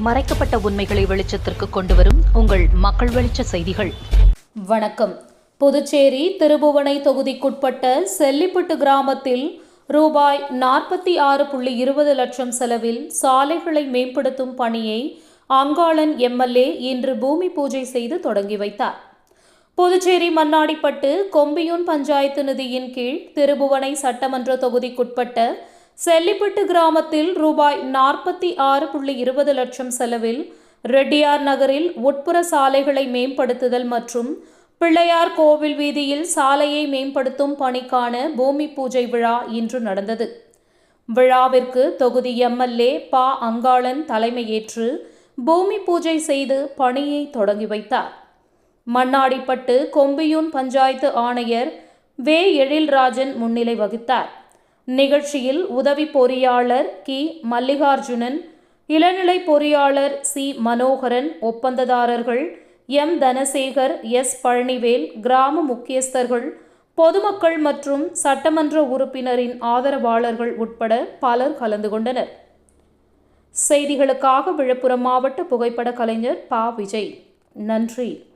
மறைக்கப்பட்ட உண்மைகளை வெளிச்சத்திற்கு கொண்டுவரும் உங்கள் மக்கள் வெளிச்ச செய்திகள். வணக்கம். புதுச்சேரி திருபுவனை தொகுதிக்குட்பட்ட செல்லிப்பட்டு கிராமத்தில் ரூபாய் 46.20 லட்சம் செலவில் சாலைகளை மேம்படுத்தும் பணியை அங்காளன் எம்எல்ஏ இன்று பூமி பூஜை செய்து தொடங்கி வைத்தார். புதுச்சேரி மண்ணாடிப்பட்டு கொம்பியூன் பஞ்சாயத்து நிதியின் கீழ் திருபுவனை சட்டமன்ற தொகுதிக்குட்பட்ட செல்லிப்பட்டு கிராமத்தில் ரூபாய் 46.20 லட்சம் செலவில் ரெட்டியார் நகரில் உட்புற சாலைகளை மேம்படுத்துதல் மற்றும் பிள்ளையார் கோவில் வீதியில் சாலையை மேம்படுத்தும் பணிக்கான பூமி பூஜை விழா இன்று நடந்தது. விழாவிற்கு தொகுதி எம்எல்ஏ ப. அங்காளன் தலைமையேற்று பூமி பூஜை செய்து பணியை தொடங்கி வைத்தார். மண்ணாடிப்பட்டு கொம்பியூன் பஞ்சாயத்து ஆணையர் வே. எழில்ராஜன் முன்னிலை வகித்தார். நிகழ்ச்சியில் உதவி பொறியாளர் கி. மல்லிகார்ஜுனன், இளநிலை பொறியாளர் சி. மனோகரன், ஒப்பந்ததாரர்கள் எம். தனசேகர், எஸ். பழனிவேல், கிராம முக்கியஸ்தர்கள், பொதுமக்கள் மற்றும் சட்டமன்ற உறுப்பினரின் ஆதரவாளர்கள் உட்பட பலர் கலந்து கொண்டனர். செய்திகளுக்காக விழுப்புரம் மாவட்ட புகைப்பட கலைஞர் ப. விஜய். நன்றி.